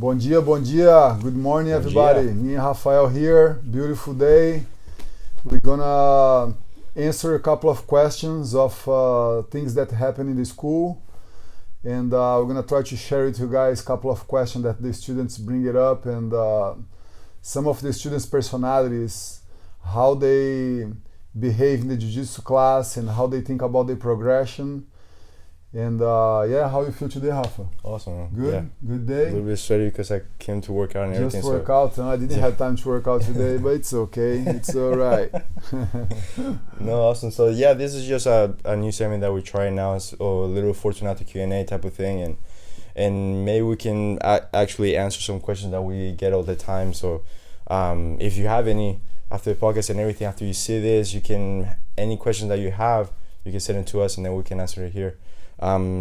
Bom dia, bom dia. Good morning, everybody. Me and Rafael here. Beautiful day. We're gonna answer a couple of questions of things that happen in the school. And we're gonna try to share with you guys a couple of questions that the students bring it up, and some of the students' personalities, how they behave in the Jiu-Jitsu class and how they think about their progression. And how you feel today, Rafa? Awesome. Good? Yeah. Good day? A little bit sweaty because I came to work out and everything. Just work out? I didn't have time to work out today, but it's okay. It's all right. No, awesome. So yeah, this is just a new segment that we're trying now. It's a little Fortunato Q&A type of thing, and maybe we can actually answer some questions that we get all the time. So if you have any after the podcast and everything, after you see this, any questions that you have, you can send them to us and then we can answer it here.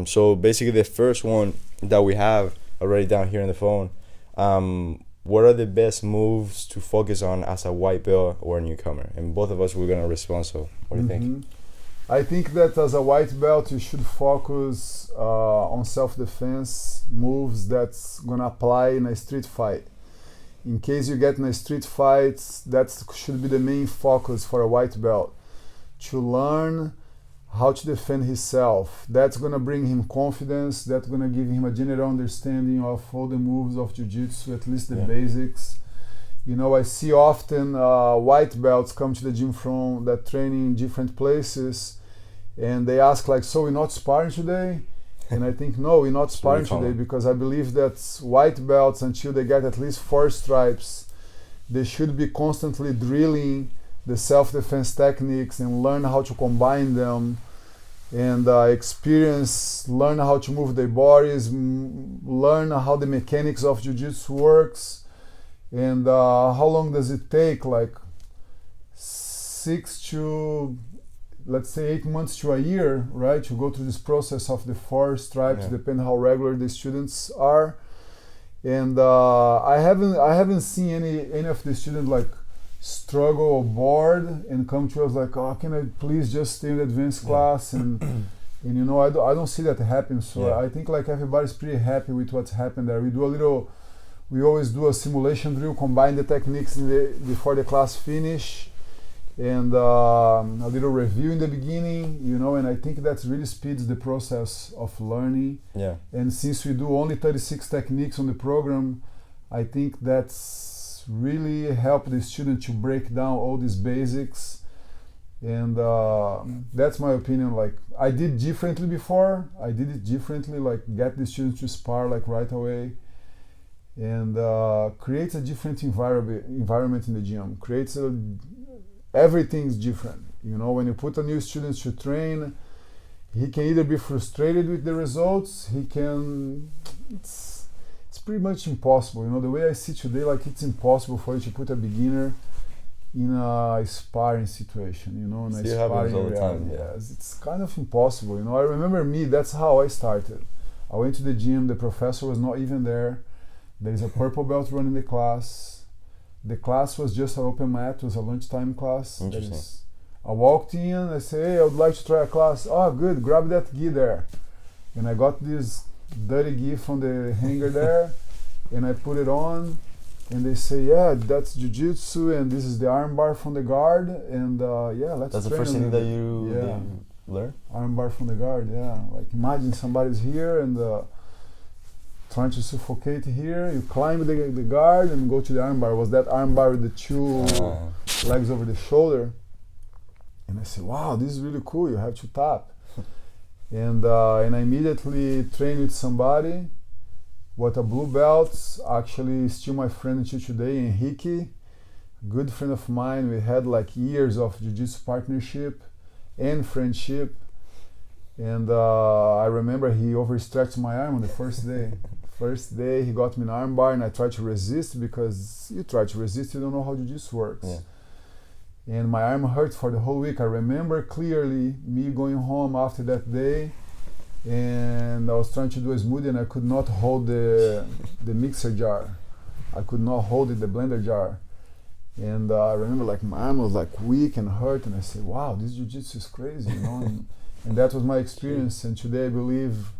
So basically the first one that we have already down here on the phone, what are the best moves to focus on as a white belt or a newcomer? And both of us we're going to respond, so what do you think? I think that as a white belt you should focus on self-defense moves that's going to apply in a street fight. In case you get in a street fight, that should be the main focus for a white belt, to learn how to defend himself. That's going to bring him confidence, that's going to give him a general understanding of all the moves of Jiu-Jitsu, at least the basics. You know, I see often white belts come to the gym from that training in different places, and they ask like, so we're not sparring today? And I think, no, we're not sparring today, because I believe that white belts, until they get at least 4 stripes, they should be constantly drilling the self-defense techniques and learn how to combine them, and learn how to move their bodies, learn how the mechanics of Jiu-Jitsu works, and how long does it take, like 6 to, let's say 8 months to a year, right, to go through this process of the 4 stripes, depending how regular the students are. And I haven't seen any of the students like struggle or bored and come to us like, oh, can I please just stay in the advanced class? And you know, I don't see that happen. So I think like everybody's pretty happy with what's happened there. We always do a simulation drill, combine the techniques before the class finish, and a little review in the beginning, you know, and I think that really speeds the process of learning. Yeah. And since we do only 36 techniques on the program, I think that's really help the student to break down all these basics. And that's my opinion. Like, I did differently before. I did it differently, like get the students to spar like right away, and creates a different environment in the gym. Everything's different. You know, when you put a new student to train, he can either be frustrated with the results, it's pretty much impossible. You know, the way I see today, like it's impossible for you to put a beginner in a sparring situation, you know, in a sparring reality. Yes, it's kind of impossible. You know, I remember that's how I started. I went to the gym, the professor was not even there. There's a purple belt running the class. The class was just an open mat, it was a lunchtime class. Interesting. I walked in, I said, hey, I would like to try a class. Oh, good, grab that gi there. And I got this dirty gi from the hanger there, and I put it on, and they say, yeah, that's Jiu-Jitsu, and this is the arm bar from the guard, and let's That's the train first thing that you learn? Arm bar from the guard, like imagine somebody's here and trying to suffocate here, you climb the guard and go to the arm bar. Was that arm bar with the 2 legs over the shoulder? And I said, wow, this is really cool, you have to tap. And I immediately trained with somebody, what a blue belt, actually still my friend until today, Enrique, good friend of mine. We had like years of Jiu-Jitsu partnership and friendship. And I remember he overstretched my arm on the first day. First day he got me an arm bar and I tried to resist, because you try to resist, you don't know how Jiu-Jitsu works. And my arm hurt for the whole week. I remember clearly me going home after that day, and I was trying to do a smoothie and I could not hold the mixer jar. I could not hold it, the blender jar. And I remember like my arm was like weak and hurt, and I said, wow, this Jiu-Jitsu is crazy, you know. And that was my experience, and today I believe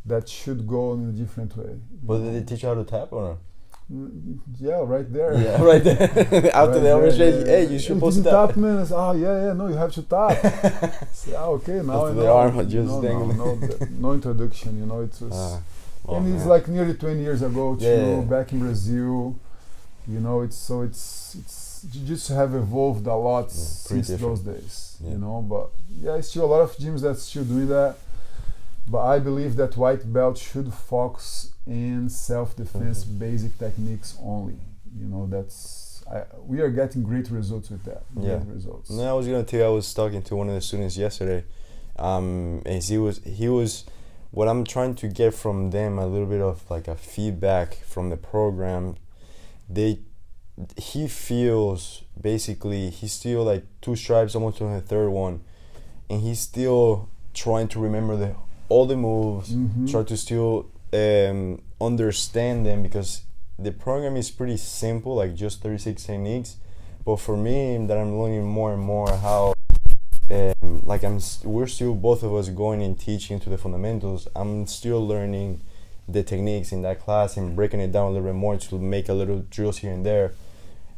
that should go in a different way. But did they teach you how to tap or not? Yeah, right there. Yeah, right there. After Right the demonstration, there, hey, you should supposed to tap. tap. Man, it's, no, you have to tap. Say, okay, now After I know. the arm just no introduction, it was. And it's like nearly 20 years ago too, back in Brazil. It's Jiu-Jitsu have evolved a lot since those days. But it's still a lot of gyms that's still doing that. But I believe that white belt should focus in self-defense basic techniques only. We are getting great results with that. Great results. No, I was gonna tell you, I was talking to one of the students yesterday, and he was what I'm trying to get from them, a little bit of like a feedback from the program. He feels basically he's still like 2 stripes, almost on the 3rd one, and he's still trying to remember all the moves, try to still understand them, because the program is pretty simple, like just 36 techniques. But for me, that I'm learning more and more how, we're still, both of us, going and teaching to the fundamentals. I'm still learning the techniques in that class and breaking it down a little bit more to make a little drills here and there.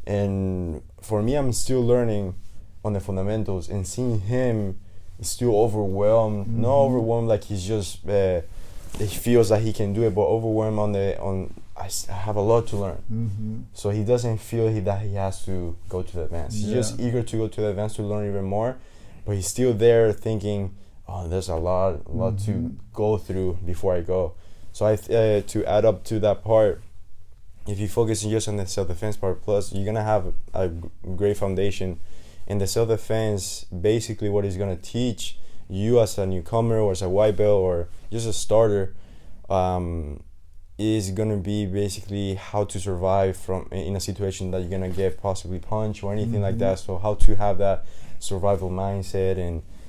And for me, I'm still learning on the fundamentals, and seeing him still overwhelmed, not overwhelmed like he's just he feels that he can do it, but overwhelmed I have a lot to learn. So he doesn't feel that he has to go to the advanced. He's just eager to go to the advanced to learn even more, but he's still there thinking, oh, there's a lot to go through before I go. So to add up to that part, if you focus just on the self-defense part, plus you're gonna have a great foundation. And the self-defense, basically what it's going to teach you as a newcomer or as a white belt or just a starter, is going to be basically how to survive in a situation that you're going to get possibly punched or anything like that. So how to have that survival mindset,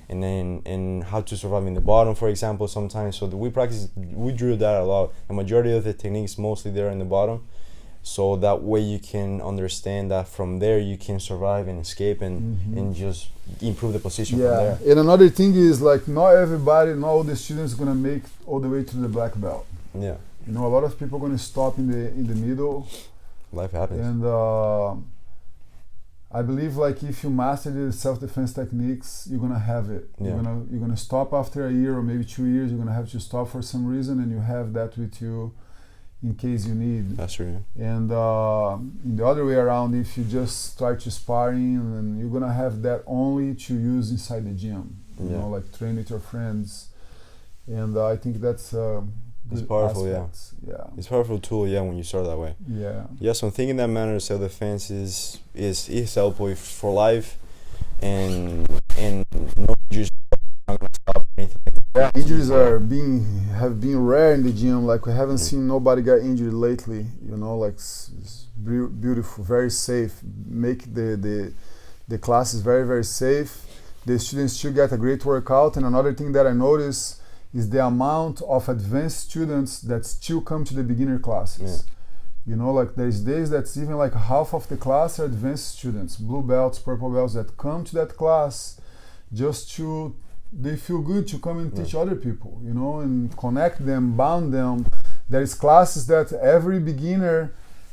and how to survive in the bottom, for example, sometimes. So we drill that a lot. The majority of the techniques mostly there in the bottom. So that way you can understand that from there you can survive and escape and just improve the position from there. And another thing is, like, not all the students are gonna make all the way to the black belt. Yeah. A lot of people are gonna stop in the middle. Life happens. And I believe, like, if you master the self-defense techniques, you're gonna have it. Yeah. You're gonna stop after a year or maybe 2 years. You're gonna have to stop for some reason, and you have that with you in case you need. That's true. And in the other way around, if you just start to sparring, and you're gonna have that only to use inside the gym. Like train with your friends. And I think that's it's powerful. Aspects. Yeah. It's a powerful tool. Yeah, when you start that way. Yeah. Yeah. So thinking that manner of self-defense is helpful for life, and no injuries not gonna stop anything like that. Yeah, injuries have been rare in the gym. Like, we haven't seen nobody get injured lately. Like, it's beautiful, very safe. Make the classes very, very safe. The students still get a great workout. And another thing that I notice is the amount of advanced students that still come to the beginner classes. Like, there's days that's even like half of the class are advanced students, blue belts, purple belts, that come to that class just to, they feel good to come and teach other people, and connect them, bound them. There's classes that every beginner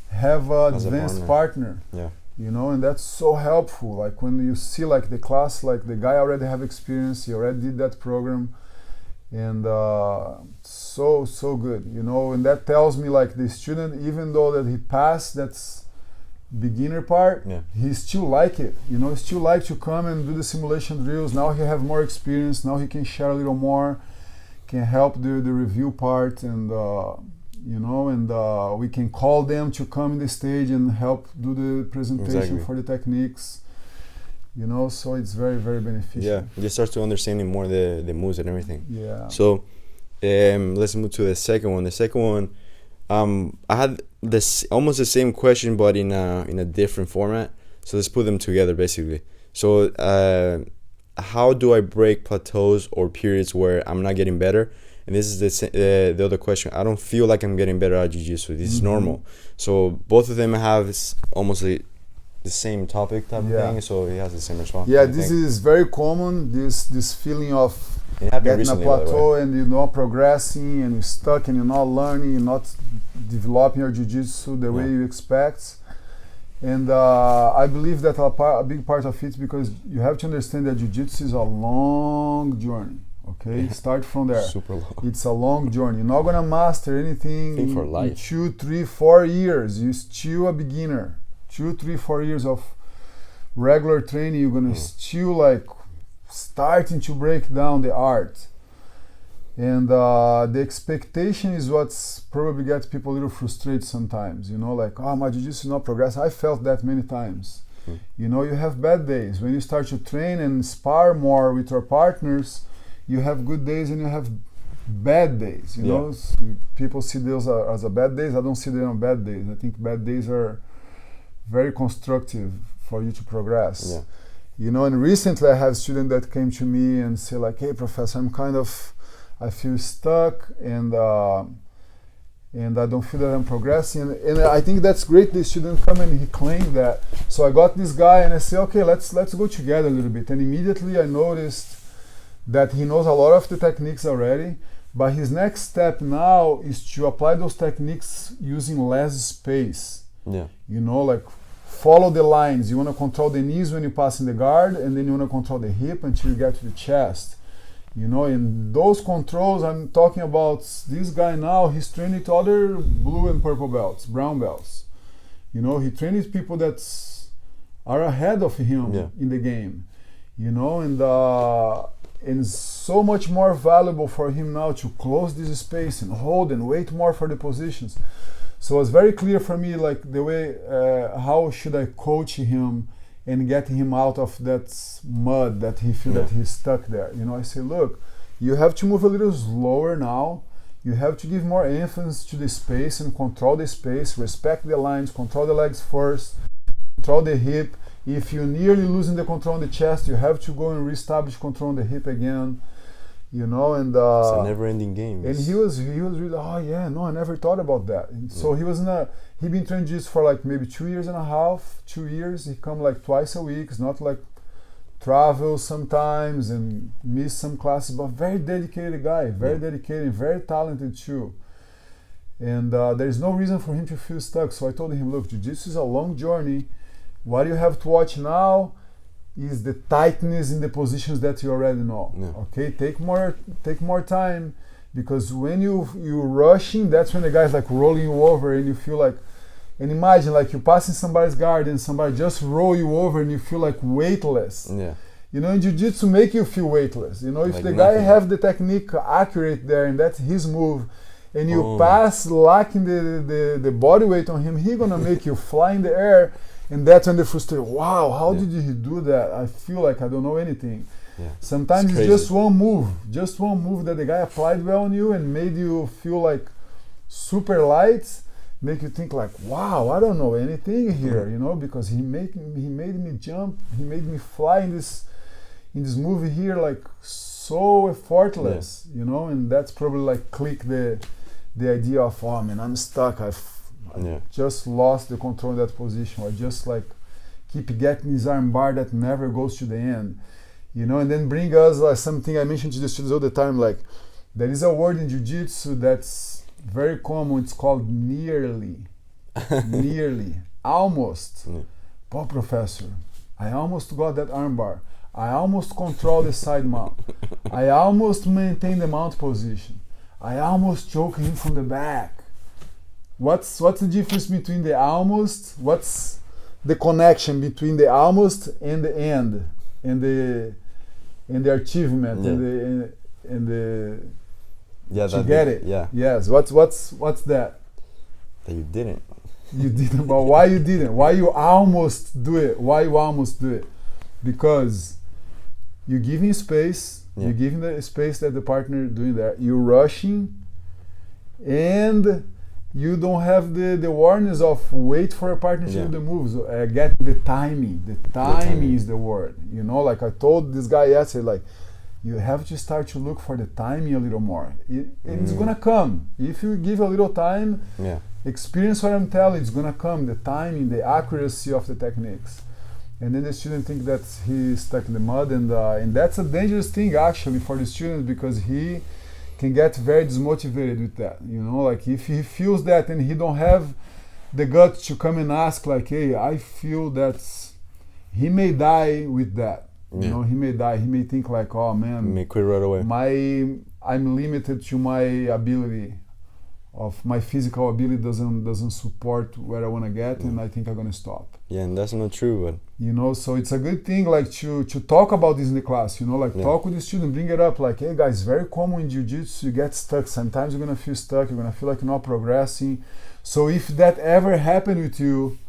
have an advanced partner. Yeah. And that's so helpful. Like, when you see, like, the class, like, the guy already have experience, he already did that program, and so good, and that tells me, like, the student, even though that he passed that's beginner part, he still like it, still like to come and do the simulation drills. Now he have more experience, now he can share a little more, can help the review part, and we can call them to come in the stage and help do the presentation for the techniques, so it's very, very beneficial. Yeah, you start to understanding more the moves and everything. Yeah. So let's move to the second one. The second one, I had this almost the same question, but in a different format. So let's put them together, basically. So how do I break plateaus or periods where I'm not getting better? And this is the other question. I don't feel like I'm getting better at jiu-jitsu. This is normal. So both of them have almost the same topic type of thing, so he has the same response. Yeah, this is very common. This feeling of getting a plateau and you're not progressing and you're stuck and you're not learning, you're not developing your jiu-jitsu the way you expect. And I believe that a big part of it, because you have to understand that jiu-jitsu is a long journey. Okay, start from there. Super long. It's a long journey. You're not gonna master anything in 2, 3, 4 years. You're still a beginner. 2, 3, 4 years of regular training, you're gonna still like starting to break down the art. And the expectation is what's probably gets people a little frustrated sometimes. You know, like, oh, my jiu-jitsu is not progressing. I felt that many times. You know, you have bad days. When you start to train and spar more with your partners, you have good days and you have bad days. You know, people see those as a bad days. I don't see them as bad days. I think bad days are very constructive for you to progress. Yeah. You know, and recently I have a student that came to me and say like, hey, professor, I feel stuck and I don't feel that I'm progressing. And I think that's great. The student come and he claimed that. So I got this guy and I say, okay, let's go together a little bit. And immediately I noticed that he knows a lot of the techniques already, but his next step now is to apply those techniques using less space. Yeah. You know, like follow the lines. You want to control the knees when you pass in the guard, and then you want to control the hip until you get to the chest. You know, in those controls, I'm talking about this guy now, he's training to other blue and purple belts, brown belts. You know, he trains people that are ahead of him in the game. You know, and it's so much more valuable for him now to close this space and hold and wait more for the positions. So it's very clear for me, like the way, how should I coach him and get him out of that mud that he feels that he's stuck there. You know, I say, look, you have to move a little slower now. You have to give more emphasis to the space and control the space, respect the lines, control the legs first, control the hip. If you're nearly losing the control on the chest, you have to go and reestablish control on the hip again. You know, and it's a never-ending game. And he was really, oh yeah, no, I never thought about that. And so he been training jiu-jitsu for like maybe 2 years and a half, 2 years. He come like twice a week. It's not like travel sometimes and miss some classes, but very dedicated guy, very dedicated, very talented too. And there's no reason for him to feel stuck. So I told him, look, jiu-jitsu is a long journey. What you have to watch now is the tightness in the positions that you already know. Okay, take more time, because when you're rushing, that's when the guy's like rolling you over and you feel like, and imagine like you're passing somebody's guard and somebody just roll you over and you feel like weightless. You know, in jiu-jitsu make you feel weightless. You know, if like the guy have the technique accurate there and that's his move, and you pass lacking the body weight on him, he gonna make you fly in the air. And that's when they frustrate. Wow, how did he do that? I feel like I don't know anything. Sometimes it's just one move that the guy applied well on you and made you feel like super light, make you think like, wow, I don't know anything here, you know, because he made me jump, he made me fly in this movie here like so effortless, you know, and that's probably like click the idea of, oh man, I'm stuck. I just lost the control in that position, or just like keep getting this arm bar that never goes to the end, you know. And then bring us something I mentioned to the students all the time, like there is a word in jiu-jitsu that's very common. It's called nearly. Nearly, almost. Oh, professor, I almost got that arm bar, I almost control the side mount, I almost maintain the mount position, I almost choke him from the back. What's the difference between the almost? What's the connection between the almost and the end, and the achievement, and the to get it? Yes. What's that? That you didn't. You didn't. But why you didn't? Why you almost do it? Why you almost do it? Because you're giving space. You're giving the space that the partner doing that. You're rushing, and you don't have the awareness of wait for a partner to do the moves. Get the timing. The timing is the word. You know, like I told this guy yesterday, like you have to start to look for the timing a little more. It's gonna come if you give a little time. experience what I'm telling, it's gonna come, the timing, the accuracy of the techniques. And then the student think that he's stuck in the mud, and that's a dangerous thing actually for the student, because he can get very dismotivated with that. You know, like if he feels that and he don't have the guts to come and ask, like, hey, I feel that he may die with that. You know, he may die. He may think like, oh man, he may quit right away. I'm limited to my ability. Of my physical ability doesn't support where I want to get, and I think I'm gonna stop. Yeah, and that's not true, but you know, so it's a good thing, like to talk about this in the class. You know, like talk with the student, bring it up. Like, hey guys, it's very common in jiu-jitsu, you get stuck. Sometimes you're gonna feel stuck. You're gonna feel like you're not progressing. So if that ever happened with you,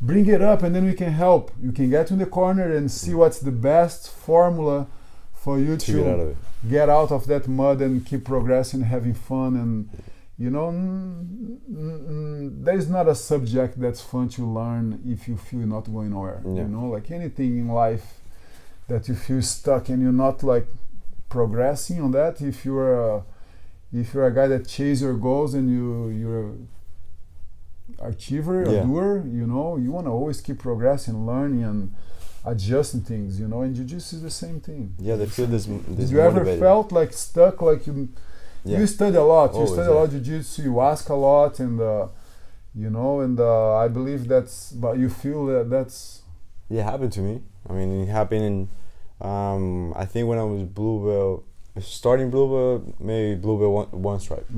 bring it up, and then we can help. You can get in the corner and see what's the best formula for you to get out of that mud and keep progressing, having fun. And you know, there is not a subject that's fun to learn if you feel you're not going nowhere. You know, like anything in life that you feel stuck and you're not like progressing on that. If you're a guy that chases your goals and you're an achiever, a doer, you know, you want to always keep progressing, learning, and adjusting things. You know, and jiu-jitsu is the same thing. Yeah, they feel this. Did you ever felt like stuck, like you? Yeah. You study a lot. You study a lot of jiu-jitsu. You ask a lot, and you know, and I believe that's. But you feel that's. Yeah, it happened to me. I mean, it happened in. I think when I was blue belt, starting blue belt, maybe blue belt one stripe,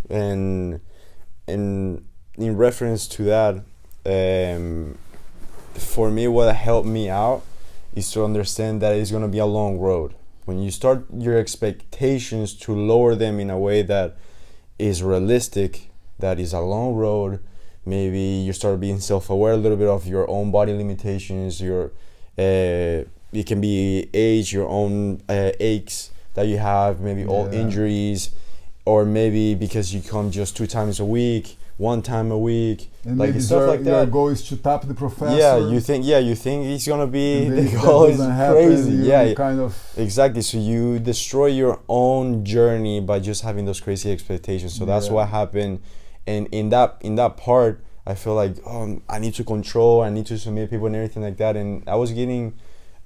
and in reference to that, for me, what helped me out is to understand that it's gonna be a long road. When you start your expectations to lower them in a way that is realistic, that is a long road, maybe you start being self-aware a little bit of your own body limitations, it can be age, your own aches that you have, maybe old injuries, or maybe because you come just 2 times a week, 1 time a week, and like maybe stuff like that. Your goal is to tap the professor. Yeah, you think it's gonna be the goal is crazy. Kind of exactly. So you destroy your own journey by just having those crazy expectations. So that's what happened, and in that part, I feel like I need to control, I need to submit people and everything like that. And I was talking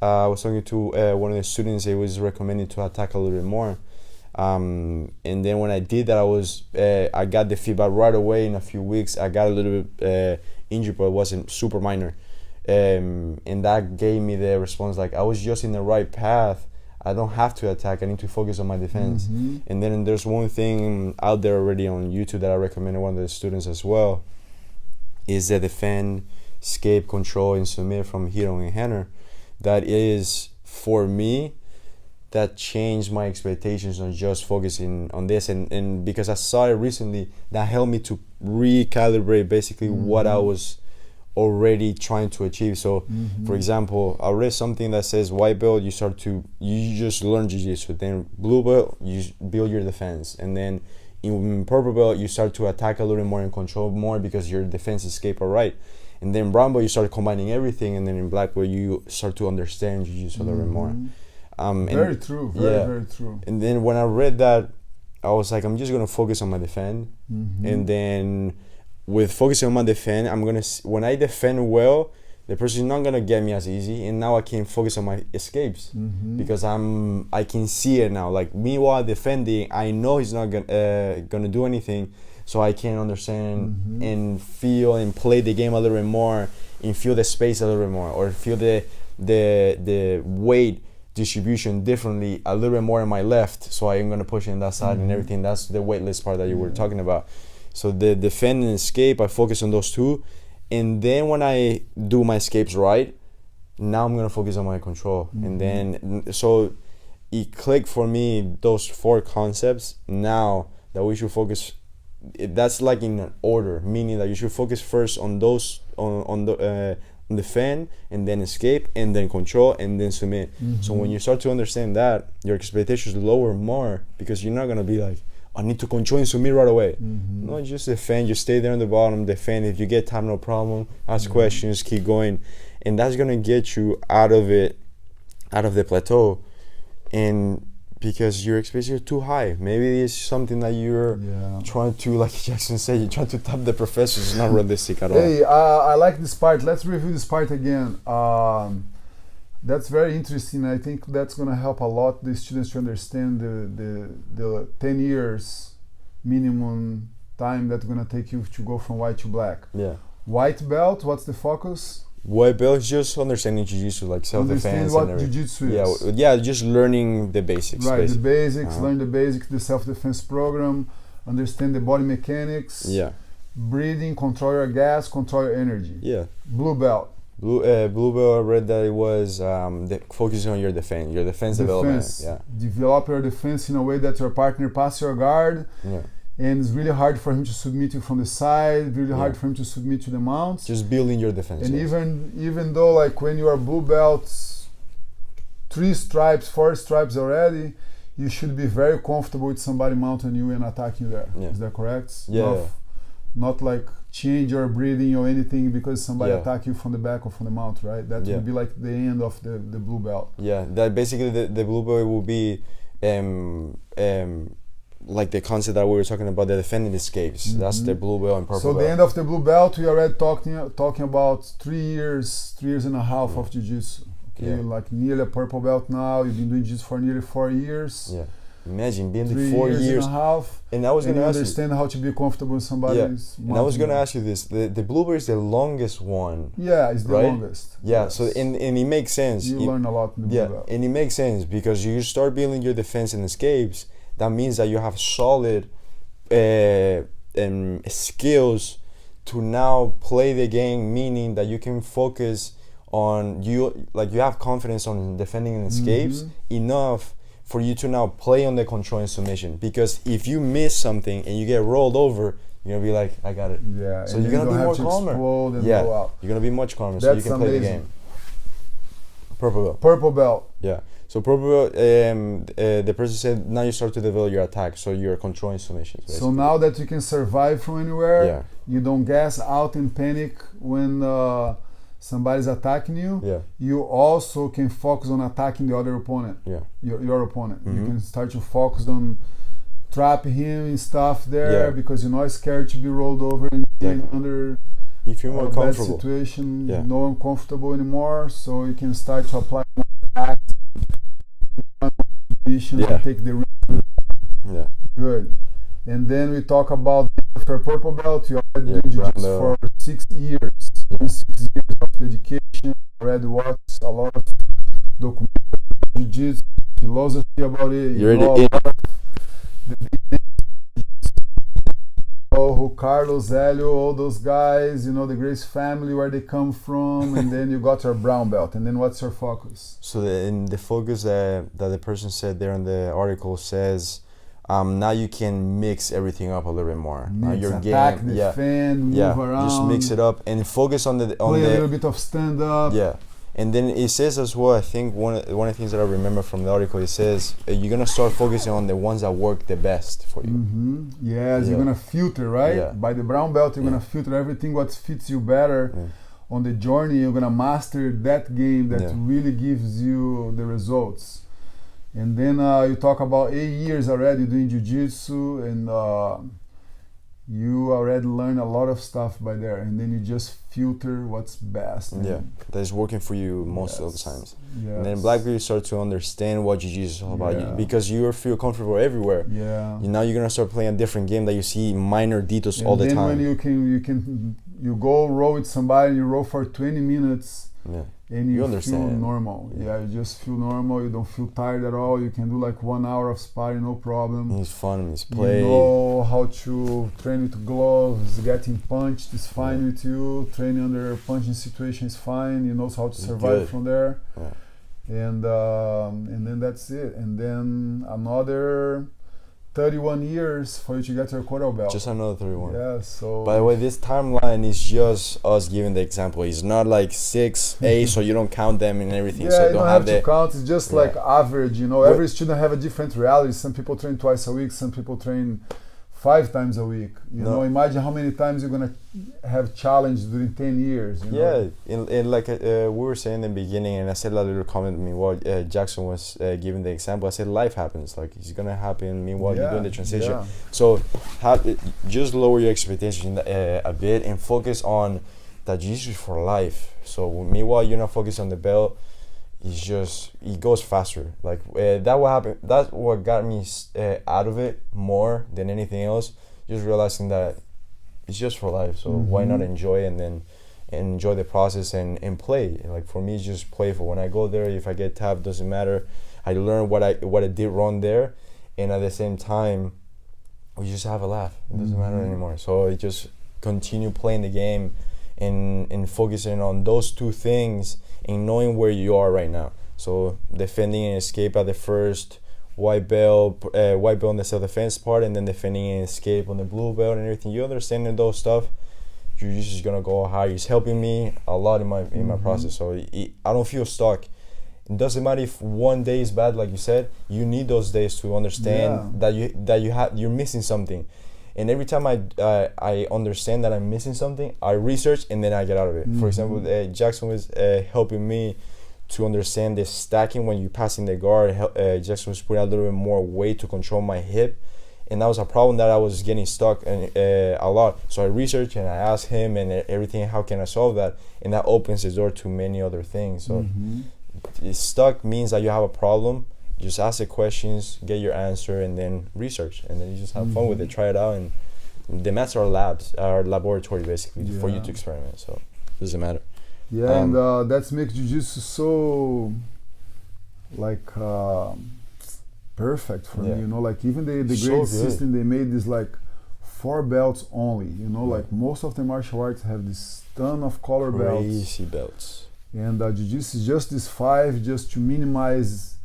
to one of the students. It was recommended to attack a little bit more. And then when I did that, I got the feedback right away. In a few weeks, I got a little bit injured, but it wasn't super minor. And that gave me the response, like I was just in the right path. I don't have to attack. I need to focus on my defense. And then there's one thing out there already on YouTube that I recommended one of the students as well, is the defend, escape, control, and submit from Hiro and Henner. That is, for me, that changed my expectations on just focusing on this, and because I saw it recently, that helped me to recalibrate basically what I was already trying to achieve. So for example, I read something that says white belt, you just learn jiu-jitsu, then blue belt, you build your defense, and then in purple belt you start to attack a little more and control more because your defense escape are right, and then brown belt you start combining everything, and then in black belt you start to understand jiu-jitsu a little bit more. Very true. Very true. And then when I read that, I was like, I'm just gonna focus on my defend, and then with focusing on my defend, when I defend well, the person is not gonna get me as easy, and now I can focus on my escapes because I can see it now. Like me while defending, I know he's not gonna do anything, so I can understand and feel and play the game a little bit more, and feel the space a little bit more, or feel the weight distribution differently a little bit more in my left, so I am going to push in that side and everything. That's the weightless part that you were talking about. So the defend and escape, I focus on those two, and then when I do my escapes right, now I'm going to focus on my control. And then so it clicked for me, those 4 concepts, now that we should focus. That's like in an order, meaning that you should focus first on those on the defend, and then escape, and then control, and then submit. So when you start to understand that, your expectations lower more, because you're not gonna be like, I need to control and submit right away. No, just defend. You stay there on the bottom, defend. If you get time, no problem. Ask questions, keep going, and that's gonna get you out of the plateau. And because your expectations are too high. Maybe it's something that you're trying to, like Jackson said, you're trying to top the professors. It's not realistic at all. Hey, I like this part. Let's review this part again. That's very interesting. I think that's going to help a lot the students to understand the 10 years minimum time that's going to take you to go from white to black. Yeah. White belt, what's the focus? White belt is just understanding jiu-jitsu, like self-defense. Understand what jiu-jitsu is. Yeah, just learning the basics. Right, basically. the basics, learn the basics, the self-defense program, understand the body mechanics. Yeah. Breathing, control your gas, control your energy. Yeah. Blue belt. Blue belt, I read that it was focusing on your defense development. Yeah. Develop your defense in a way that your partner passes your guard. Yeah. And it's really hard for him to submit you from the side, really hard for him to submit to the mounts. Just building your defense. And even though like when you are blue belts, 3 stripes, 4 stripes already, you should be very comfortable with somebody mounting you and attacking you there. Yeah. Is that correct? Yeah. Not like change your breathing or anything because somebody attack you from the back or from the mount, right? That would be like the end of the blue belt. Yeah, that basically the blue belt will be like the concept that we were talking about, the defending escapes. That's the blue belt and purple belt. So the end of the blue belt, we already talking about 3 years and a half of jiu-jitsu. Okay, you're like nearly a purple belt now. You've been doing jiu-jitsu for nearly 4 years. Yeah, imagine being 3 4 years years and a half. And I was going to ask understand how to be comfortable in somebody's. Yeah, and I was going to ask you this: the blue belt is the longest one. Yeah, it's the longest. Yeah, yes. So and it makes sense. You learn a lot in the blue belt. And it makes sense because you start building your defense and escapes. That means that you have solid skills to now play the game, meaning that you can focus on you have confidence on defending and escapes enough for you to now play on the control and submission. Because if you miss something and you get rolled over, you're gonna be like, I got it. Yeah. So you're gonna be more calmer. Yeah. You're gonna be much calmer, so you can play the game. Purple belt. Purple belt. Yeah. So purple belt, the person said now you start to develop your attack, so you're controlling submissions. Basically. So now that you can survive from anywhere, you don't gas out in panic when somebody's attacking you. Yeah. You also can focus on attacking the other opponent. Yeah. Your opponent. You can start to focus on trapping him and stuff there because you're not scared to be rolled over and under. You feel more comfortable. Bad situation, no uncomfortable anymore, so you can start to apply more attacks, and take the risk. Yeah. Good. And then we talk about for purple belt. You already doing jiu-jitsu for 6 years. 6 years of dedication. Already watched a lot of documentary jiu-jitsu, philosophy about it. You know who Carlos, Helio, all those guys, you know the Grace family, where they come from, and then you got your brown belt, and then what's your focus? So the focus that the person said there in the article says, now you can mix everything up a little bit more. Your attack, game, defend, move around. Just mix it up and focus on play a little bit of stand up. Yeah. And then it says as well, I think one of the things that I remember from the article, it says you're gonna start focusing on the ones that work the best for you. Yes, you're gonna filter, right? Yeah. By the brown belt, you're gonna filter everything what fits you better on the journey. You're gonna master that game that really gives you the results. And then you talk about 8 years already doing jiu-jitsu, and you already learn a lot of stuff by there, and then you just filter what's best. That is working for you most of the times. Yes. And then black belt, you start to understand what jiu-jitsu is all about, because you feel comfortable everywhere. Now you're gonna start playing a different game that you see minor details all the time. And then when you go roll with somebody, and you roll for 20 minutes. And you feel normal. You just feel normal. You don't feel tired at all. You can do like 1 hour of sparring, no problem. It's fun. It's play. You know how to train with gloves. Getting punched is fine with you. Training under a punching situation is fine. You know how to survive from there. And then that's it. And then another 31 years for you to get your coral belt. Just another 31. Yeah, so... By the way, this timeline is just us giving the example. It's not like 6, 8, so you don't count them and everything. Yeah, so you don't have to count. It's just like average, you know. Every student have a different reality. Some people train twice a week. Some people train 5 times a week. You know, imagine how many times you're gonna have challenge during 10 years. You know? In like we were saying in the beginning, and I said a little comment. Meanwhile, Jackson was giving the example. I said life happens. Like it's gonna happen. Meanwhile, you're doing the transition. Yeah. So just lower your expectations a bit and focus on that jiu-jitsu for life. So meanwhile, you're not focused on the belt. It's just it goes faster. Like that what happened. That's what got me out of it more than anything else. Just realizing that it's just for life. So why not enjoy and then enjoy the process and play. Like for me, it's just playful. When I go there, if I get tapped, doesn't matter. I learn what I did wrong there, and at the same time, we just have a laugh. It doesn't matter anymore. So it just continue playing the game and focusing on those two things and knowing where you are right now. So defending and escape at the first white belt on the self-defense part, and then defending and escape on the blue belt and everything. You understanding those stuff, you're just gonna go higher. It's helping me a lot in my process. So I don't feel stuck. It doesn't matter if one day is bad, like you said. You need those days to understand that you're missing something. And every time I understand that I'm missing something, I research and then I get out of it. For example, Jackson was helping me to understand the stacking when you're passing the guard. Jackson was putting a little bit more weight to control my hip. And that was a problem that I was getting stuck in a lot. So I researched and I asked him and everything, how can I solve that? And that opens the door to many other things. So stuck means that you have a problem. Just ask the questions, get your answer, and then research, and then you just have fun with it. Try it out, and the mats are laboratory basically for you to experiment. So it doesn't matter. Yeah, and that makes jiu-jitsu so like perfect for me. You know, like even the grade system they made is like 4 belts only. You know, like most of the martial arts have this ton of color belts. Crazy belts. And jiu-jitsu is just this 5, just to minimize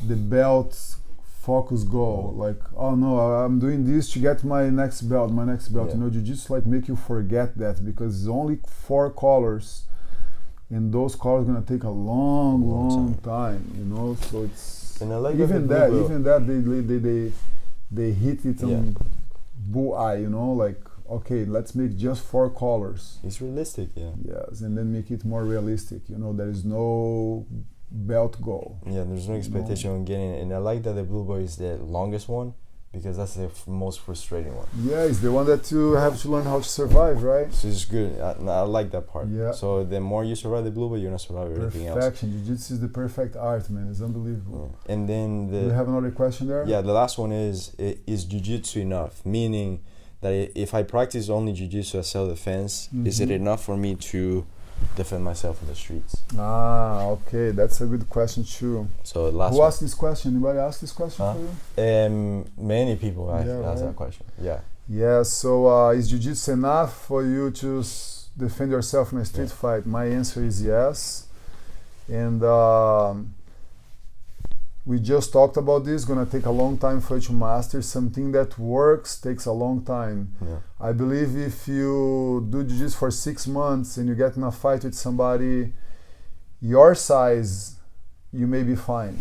the belt focus goal. Like, oh no, I'm doing this to get my next belt. You know, jiu-jitsu like make you forget that, because it's only 4 colors, and those colors gonna take a long time. You know, so it's and I like even that they hit it on bullseye. You know, like okay, let's make just 4 colors. It's realistic, Yes, and then make it more realistic. You know, there is no belt goal. Yeah, there's no expectation on getting it. And I like that the blue belt is the longest one, because that's the most frustrating one. Yeah, it's the one that you have to learn how to survive, right? So it's good. I like that part. Yeah. So the more you survive the blue belt, you're gonna survive everything else. Perfection. Jiu-jitsu is the perfect art, man. It's unbelievable. Yeah. And then do you have another question there? Yeah, the last one is jiu-jitsu enough? Meaning that if I practice only jiu-jitsu as self-defense, is it enough for me to defend myself in the streets? Okay, that's a good question too. So who asked this question? Anybody asked this question for you? Many people ask that question. Yeah. So is jiu-jitsu enough for you to defend yourself in a street fight? My answer is yes. And we just talked about this. Gonna take a long time for you to master. Something that works takes a long time. I believe if you do jiu-jitsu for 6 months and you get in a fight with somebody your size, you may be fine.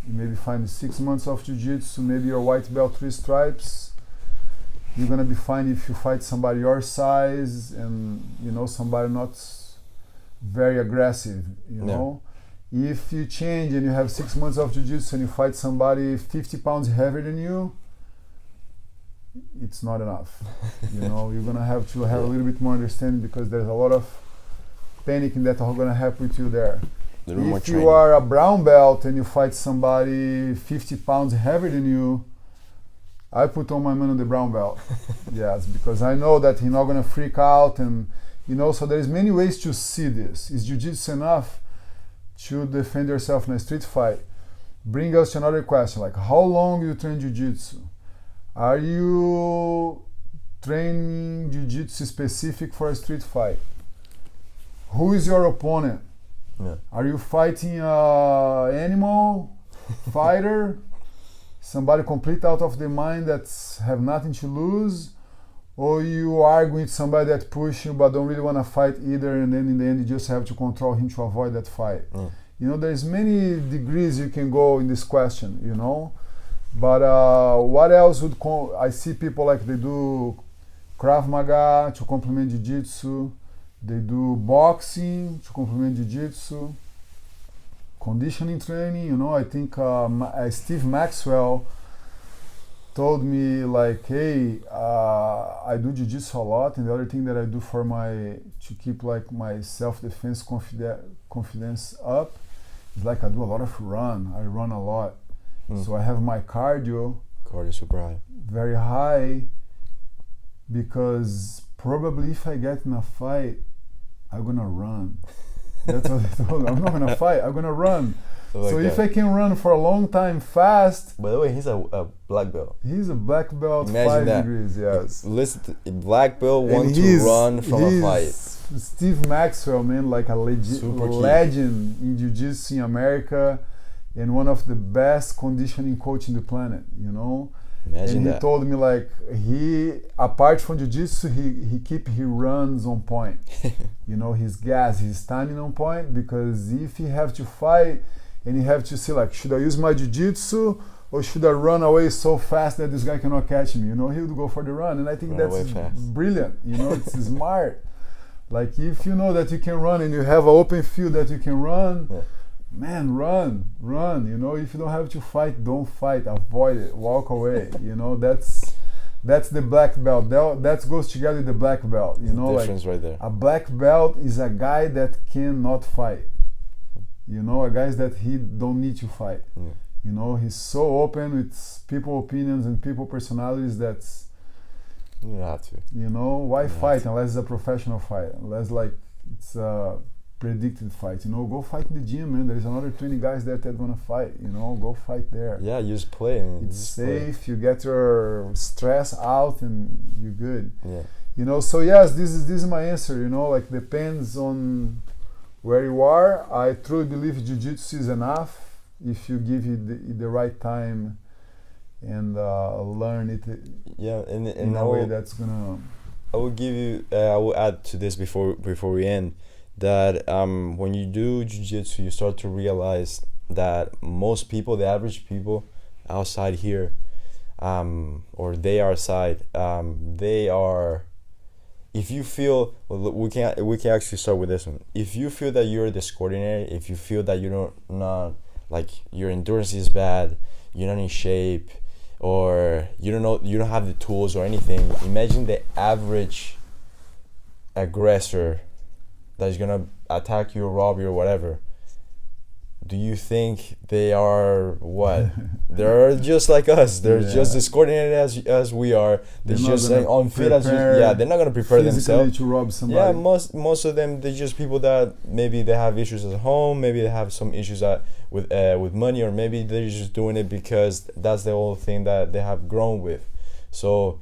You may be fine with 6 months of jiu-jitsu, maybe your white belt 3 stripes. You're gonna be fine if you fight somebody your size and you know somebody not very aggressive. You know. If you change and you have 6 months of jiu-jitsu and you fight somebody 50 pounds heavier than you, it's not enough. You know, you're gonna have to have a little bit more understanding, because there's a lot of panicking that are gonna happen with you there. If you are a brown belt and you fight somebody 50 pounds heavier than you, I put all my money on the brown belt. Yes, because I know that he's not gonna freak out, and you know, so there's many ways to see this. Is jiu-jitsu enough to defend yourself in a street fight? Bring us to another question, like how long you train jiu-jitsu? Are you training jiu-jitsu specific for a street fight? Who is your opponent? Are you fighting an animal fighter? Somebody complete out of the mind that have nothing to lose? Or you arguing with somebody that push you but don't really want to fight either, and then in the end you just have to control him to avoid that fight? You know, there's many degrees you can go in this question, you know. But what else would I see people like they do Krav Maga to complement Jiu-Jitsu. They do boxing to complement Jiu-Jitsu. Conditioning training, you know, I think Steve Maxwell told me like, hey, I do Jiu-Jitsu a lot, and the other thing that I do for to keep like my self-defense confidence up is like I do a lot of run. I run a lot. So I have my cardio super high, very high, because probably if I get in a fight, I'm gonna run. That's what I told him. I'm not gonna fight, I'm gonna run. So if I can run for a long time fast. By the way, he's a black belt. He's a black belt. Imagine 5 that. degrees, yes. Listen, black belt wants to run from a fight. Steve Maxwell, man, like a legend in Jiu-Jitsu in America, and one of the best conditioning coach in the planet, you know. Imagine and he told me like apart from Jiu-Jitsu, he runs on point. You know, his gas, his stamina on point, because if he have to fight and he have to see like, should I use my Jiu-Jitsu or should I run away so fast that this guy cannot catch me? You know, he would go for the run, and I think that's brilliant. You know, it's smart. Like if you know that you can run and you have an open field that you can run, man, run. You know, if you don't have to fight, don't fight. Avoid it. Walk away. You know, that's the black belt. That goes together with the black belt. You know, difference like right there. A black belt is a guy that cannot fight. You know, a guy that he don't need to fight. Yeah. You know, he's so open with people opinions and people personalities that's. You don't have to. You know, why fight unless it's a professional fight? Unless like it's a predicted fight. You know, go fight in the gym, man. There's another 20 guys there that wanna fight. You know, go fight there. Yeah, you just play. It's safe. You get your stress out, and you're good. Yeah. You know, so yes, this is my answer. You know, like depends on where you are. I truly believe Jiu-Jitsu is enough if you give it the right time and learn it. Yeah, and in a way that's gonna. I will give you. I will add to this before we end that when you do Jiu-Jitsu, you start to realize that most people, the average people outside here, or they are outside, they are. If you feel, well, we can actually start with this one. If you feel that you're discoordinated, if you feel that you not like your endurance is bad, you're not in shape, or you don't have the tools or anything, imagine the average aggressor that is gonna attack you or rob you or whatever. Do you think they are what? They're just like us. They're just as coordinated as we are. They're just like unfit as we. Yeah, they're not gonna prepare themselves to rob somebody. Yeah, most of them, they're just people that maybe they have issues at home. Maybe they have some issues with money, or maybe they're just doing it because that's the whole thing that they have grown with. So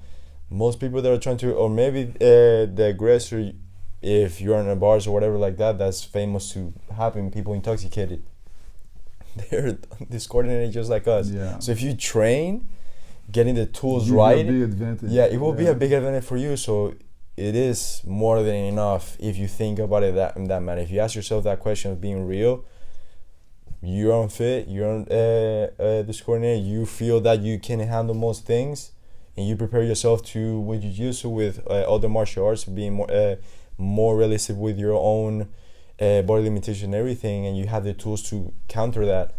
most people that are trying to, or maybe the aggressor, if you're in a bars or whatever like that, that's famous to happen. People intoxicated. They're discoordinated just like us. Yeah. So if you train, getting the tools Give right, you a big advantage. Yeah, it will be a big advantage for you. So it is more than enough if you think about it in that manner. If you ask yourself that question of being real, you're unfit, you're discoordinated, you feel that you can handle most things, and you prepare yourself to with Jiu-Jitsu, with other martial arts, being more realistic with your own body limitation and everything, and you have the tools to counter that.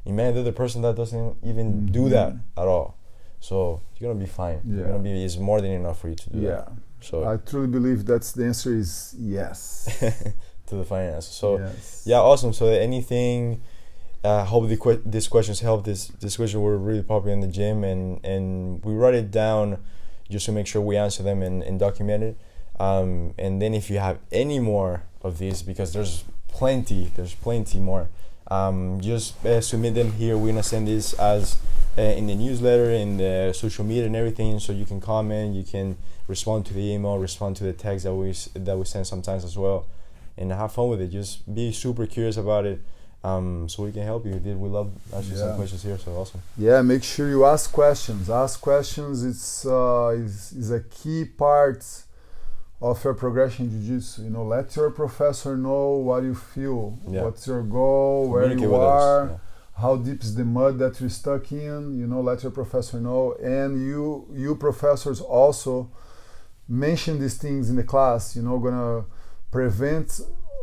You may be the person that doesn't even do that at all, so you're gonna be fine. Yeah. It's more than enough for you to do that. So I truly believe that's the answer is yes. To the final answer. So yes. Yeah, awesome. So anything, hope these questions help. This question were really popular in the gym, and we write it down just to make sure we answer them and document it. And then if you have any more of these, because there's plenty more, just submit them here. We're gonna send this as in the newsletter, in the social media and everything, so you can comment, you can respond to the email, respond to the text that we send sometimes as well, and have fun with it. Just be super curious about it, so we can help you. We love asking some questions here, so awesome. Yeah, make sure you ask questions. It's is a key part of your progression in Jiu-Jitsu. You know, let your professor know what you feel, what's your goal, where you are, how deep is the mud that you're stuck in, you know, let your professor know. And you professors also mention these things in the class, you know, gonna prevent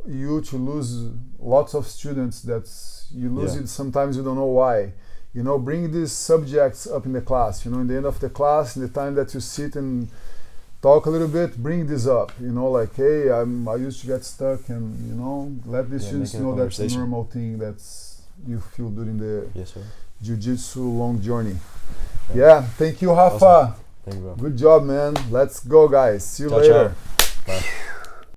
you to lose lots of students that you lose it, sometimes you don't know why. You know, bring these subjects up in the class, you know, in the end of the class, in the time that you sit and talk a little bit, bring this up, you know, like, hey, I used to get stuck, and, you know, let the students know that's a normal thing that's you feel during the Jiu Jitsu long journey. Yeah, thank you, Rafa. Awesome. Thank you, bro. Good job, man. Let's go, guys. See you later. Ciao. Bye.